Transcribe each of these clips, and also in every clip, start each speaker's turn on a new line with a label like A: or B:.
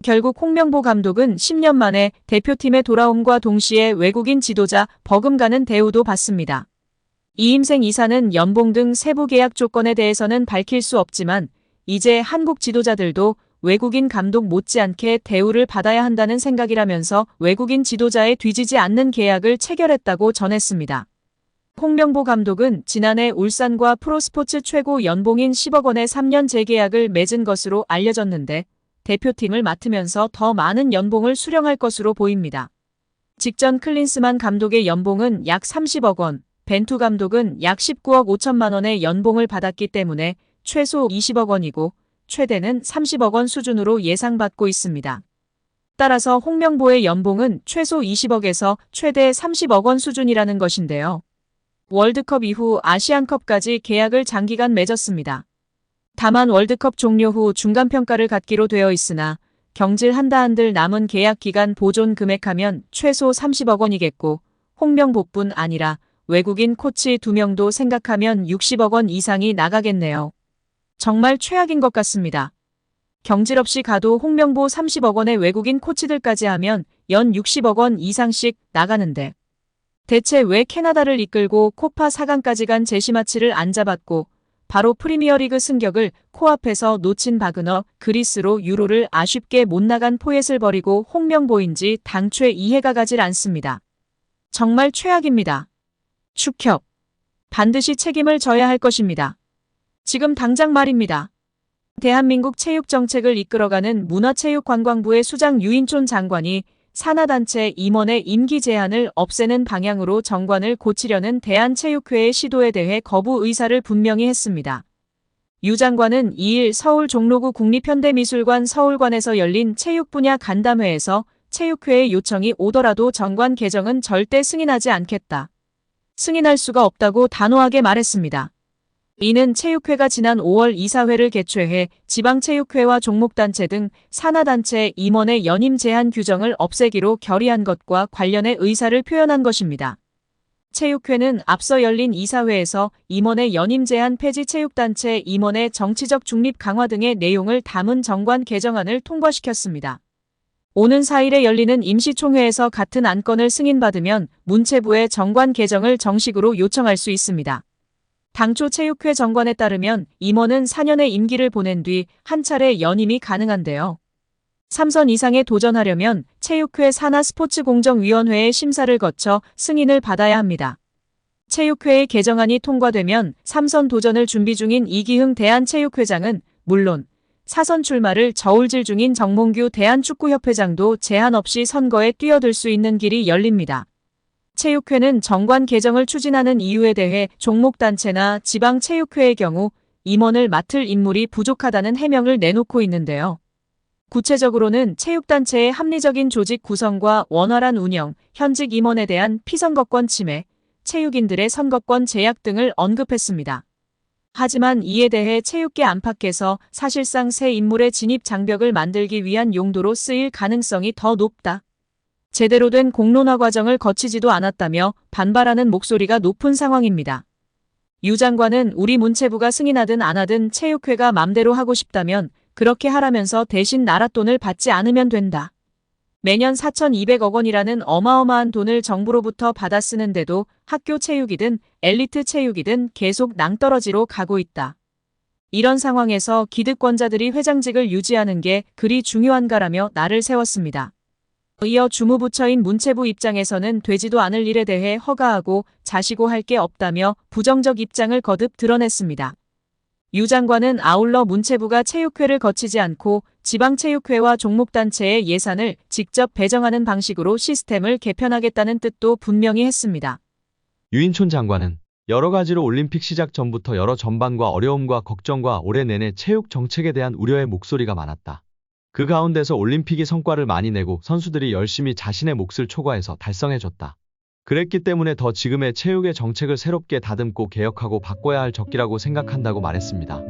A: 결국 홍명보 감독은 10년 만에 대표팀에 돌아옴과 동시에 외국인 지도자 버금가는 대우도 받습니다. 이임생 이사는 연봉 등 세부 계약 조건에 대해서는 밝힐 수 없지만 이제 한국 지도자들도 외국인 감독 못지않게 대우를 받아야 한다는 생각이라면서 외국인 지도자에 뒤지지 않는 계약을 체결했다고 전했습니다. 홍명보 감독은 지난해 울산과 프로스포츠 최고 연봉인 10억 원의 3년 재계약을 맺은 것으로 알려졌는데 대표팀을 맡으면서 더 많은 연봉을 수령할 것으로 보입니다. 직전 클린스만 감독의 연봉은 약 30억 원, 벤투 감독은 약 19억 5천만 원의 연봉을 받았기 때문에 최소 20억 원이고 최대는 30억 원 수준으로 예상받고 있습니다. 따라서 홍명보의 연봉은 최소 20억에서 최대 30억 원 수준이라는 것인데요. 월드컵 이후 아시안컵까지 계약을 장기간 맺었습니다. 다만 월드컵 종료 후 중간평가를 갖기로 되어 있으나 경질 한들 남은 계약 기간 보존 금액하면 최소 30억 원이겠고 홍명보뿐 아니라 외국인 코치 2명도 생각하면 60억 원 이상이 나가겠네요. 정말 최악인 것 같습니다. 경질 없이 가도 홍명보 30억 원의 외국인 코치들까지 하면 연 60억 원 이상씩 나가는데 대체 왜 캐나다를 이끌고 코파 4강까지 간 제시마치를 안 잡았고 바로 프리미어리그 승격을 코앞에서 놓친 바그너 그리스로 유로를 아쉽게 못 나간 포엣을 버리고 홍명보인지 당최 이해가 가질 않습니다. 정말 최악입니다. 축협. 반드시 책임을 져야 할 것입니다. 지금 당장 말입니다. 대한민국 체육정책을 이끌어가는 문화체육관광부의 수장 유인촌 장관이 산하단체 임원의 임기 제한을 없애는 방향으로 정관을 고치려는 대한체육회의 시도에 대해 거부 의사를 분명히 했습니다. 유 장관은 2일 서울 종로구 국립현대미술관 서울관에서 열린 체육 분야 간담회에서 체육회의 요청이 오더라도 정관 개정은 절대 승인하지 않겠다. 승인할 수가 없다고 단호하게 말했습니다. 이는 체육회가 지난 5월 이사회를 개최해 지방체육회와 종목단체 등 산하단체 임원의 연임 제한 규정을 없애기로 결의한 것과 관련해 의사를 표현한 것입니다. 체육회는 앞서 열린 이사회에서 임원의 연임 제한 폐지 체육단체 임원의 정치적 중립 강화 등의 내용을 담은 정관 개정안을 통과시켰습니다. 오는 4일에 열리는 임시총회에서 같은 안건을 승인받으면 문체부에 정관 개정을 정식으로 요청할 수 있습니다. 당초 체육회 정관에 따르면 임원은 4년의 임기를 보낸 뒤 한 차례 연임이 가능한데요. 3선 이상에 도전하려면 체육회 산하스포츠공정위원회의 심사를 거쳐 승인을 받아야 합니다. 체육회의 개정안이 통과되면 3선 도전을 준비 중인 이기흥 대한체육회장은 물론 4선 출마를 저울질 중인 정몽규 대한축구협회장도 제한 없이 선거에 뛰어들 수 있는 길이 열립니다. 체육회는 정관 개정을 추진하는 이유에 대해 종목단체나 지방체육회의 경우 임원을 맡을 인물이 부족하다는 해명을 내놓고 있는데요. 구체적으로는 체육단체의 합리적인 조직 구성과 원활한 운영, 현직 임원에 대한 피선거권 침해, 체육인들의 선거권 제약 등을 언급했습니다. 하지만 이에 대해 체육계 안팎에서 사실상 새 인물의 진입 장벽을 만들기 위한 용도로 쓰일 가능성이 더 높다. 제대로 된 공론화 과정을 거치지도 않았다며 반발하는 목소리가 높은 상황입니다. 유 장관은 우리 문체부가 승인하든 안 하든 체육회가 맘대로 하고 싶다면 그렇게 하라면서 대신 나라 돈을 받지 않으면 된다. 매년 4,200억 원이라는 어마어마한 돈을 정부로부터 받아 쓰는데도 학교 체육이든 엘리트 체육이든 계속 낭떠러지로 가고 있다. 이런 상황에서 기득권자들이 회장직을 유지하는 게 그리 중요한가라며 날을 세웠습니다. 이어 주무부처인 문체부 입장에서는 되지도 않을 일에 대해 허가하고 자시고 할 게 없다며 부정적 입장을 거듭 드러냈습니다. 유 장관은 아울러 문체부가 체육회를 거치지 않고 지방체육회와 종목단체의 예산을 직접 배정하는 방식으로 시스템을 개편하겠다는 뜻도 분명히 했습니다.
B: 유인촌 장관은 여러 가지로 올림픽 시작 전부터 여러 전반과 어려움과 걱정과 올해 내내 체육 정책에 대한 우려의 목소리가 많았다. 그 가운데서 올림픽이 성과를 많이 내고 선수들이 열심히 자신의 몫을 초과해서 달성해줬다. 그랬기 때문에 더 지금의 체육의 정책을 새롭게 다듬고 개혁하고 바꿔야 할 적기라고 생각한다고 말했습니다.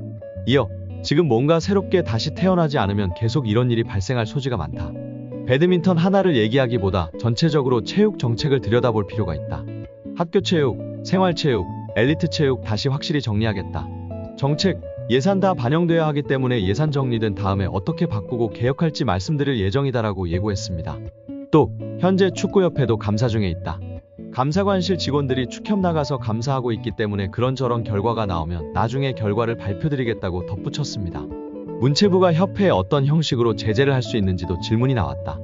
B: 이어 지금 뭔가 새롭게 다시 태어나지 않으면 계속 이런 일이 발생할 소지가 많다. 배드민턴 하나를 얘기하기보다 전체적으로 체육 정책을 들여다볼 필요가 있다. 학교 체육, 생활체육, 엘리트 체육 다시 확실히 정리하겠다. 정책, 예산 다 반영돼야 하기 때문에 예산 정리된 다음에 어떻게 바꾸고 개혁할지 말씀드릴 예정이다라고 예고했습니다. 또 현재 축구협회도 감사 중에 있다. 감사관실 직원들이 축협 나가서 감사하고 있기 때문에 그런저런 결과가 나오면 나중에 결과를 발표드리겠다고 덧붙였습니다. 문체부가 협회에 어떤 형식으로 제재를 할 수 있는지도 질문이 나왔다.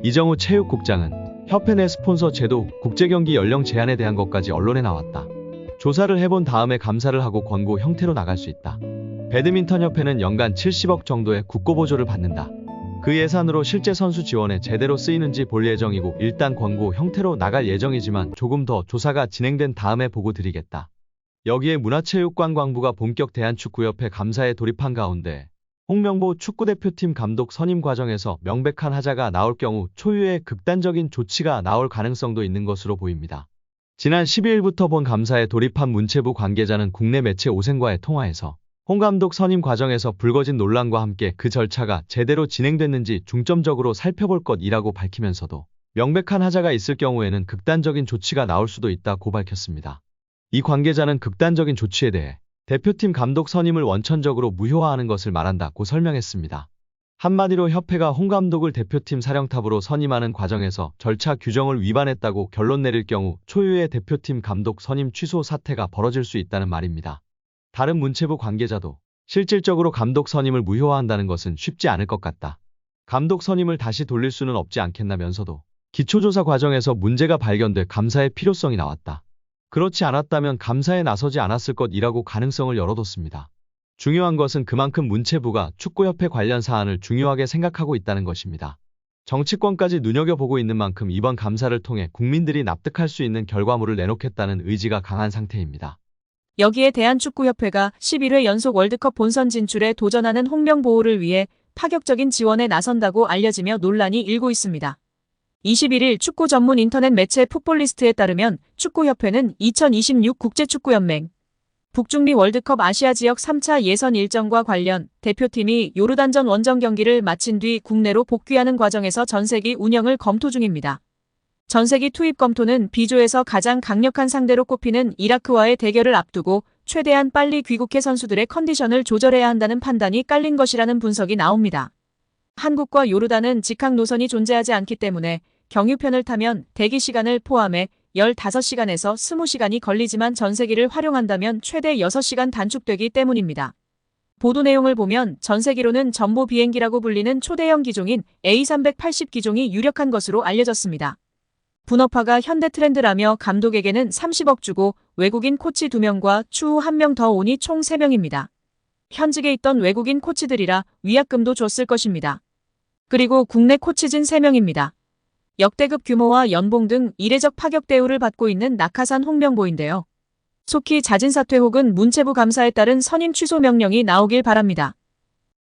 B: 이정우 체육국장은 협회 내 스폰서 제도, 국제경기 연령 제한에 대한 것까지 언론에 나왔다. 조사를 해본 다음에 감사를 하고 권고 형태로 나갈 수 있다. 배드민턴협회는 연간 70억 정도의 국고보조를 받는다. 그 예산으로 실제 선수 지원에 제대로 쓰이는지 볼 예정이고 일단 권고 형태로 나갈 예정이지만 조금 더 조사가 진행된 다음에 보고 드리겠다. 여기에 문화체육관광부가 본격 대한축구협회 감사에 돌입한 가운데 홍명보 축구대표팀 감독 선임 과정에서 명백한 하자가 나올 경우 초유의 극단적인 조치가 나올 가능성도 있는 것으로 보입니다. 지난 12일부터 본 감사에 돌입한 문체부 관계자는 국내 매체 오생과의 통화에서 홍 감독 선임 과정에서 불거진 논란과 함께 그 절차가 제대로 진행됐는지 중점적으로 살펴볼 것이라고 밝히면서도 명백한 하자가 있을 경우에는 극단적인 조치가 나올 수도 있다고 밝혔습니다. 이 관계자는 극단적인 조치에 대해 대표팀 감독 선임을 원천적으로 무효화하는 것을 말한다고 설명했습니다. 한마디로 협회가 홍 감독을 대표팀 사령탑으로 선임하는 과정에서 절차 규정을 위반했다고 결론 내릴 경우 초유의 대표팀 감독 선임 취소 사태가 벌어질 수 있다는 말입니다. 다른 문체부 관계자도 실질적으로 감독 선임을 무효화한다는 것은 쉽지 않을 것 같다. 감독 선임을 다시 돌릴 수는 없지 않겠나면서도 기초조사 과정에서 문제가 발견돼 감사의 필요성이 나왔다. 그렇지 않았다면 감사에 나서지 않았을 것이라고 가능성을 열어뒀습니다. 중요한 것은 그만큼 문체부가 축구협회 관련 사안을 중요하게 생각하고 있다는 것입니다. 정치권까지 눈여겨보고 있는 만큼 이번 감사를 통해 국민들이 납득할 수 있는 결과물을 내놓겠다는 의지가 강한 상태입니다.
A: 여기에 대한축구협회가 11회 연속 월드컵 본선 진출에 도전하는 홍명보호를 위해 파격적인 지원에 나선다고 알려지며 논란이 일고 있습니다. 21일 축구 전문 인터넷 매체 풋볼리스트에 따르면 축구협회는 2026 국제축구연맹 북중미 월드컵 아시아 지역 3차 예선 일정과 관련 대표팀이 요르단전 원정 경기를 마친 뒤 국내로 복귀하는 과정에서 전세기 운영을 검토 중입니다. 전세기 투입 검토는 B조에서 가장 강력한 상대로 꼽히는 이라크와의 대결을 앞두고 최대한 빨리 귀국해 선수들의 컨디션을 조절해야 한다는 판단이 깔린 것이라는 분석이 나옵니다. 한국과 요르단은 직항 노선이 존재하지 않기 때문에 경유편을 타면 대기 시간을 포함해 15시간에서 20시간이 걸리지만 전세기를 활용한다면 최대 6시간 단축되기 때문입니다. 보도 내용을 보면 전세기로는 전보 비행기라고 불리는 초대형 기종인 A380 기종이 유력한 것으로 알려졌습니다. 분업화가 현대 트렌드라며 감독에게는 30억 주고 외국인 코치 2명과 추후 1명 더 오니 총 3명입니다. 현직에 있던 외국인 코치들이라 위약금도 줬을 것입니다. 그리고 국내 코치진 3명입니다. 역대급 규모와 연봉 등 이례적 파격 대우를 받고 있는 낙하산 홍명보인데요. 속히 자진 사퇴 혹은 문체부 감사에 따른 선임 취소 명령이 나오길 바랍니다.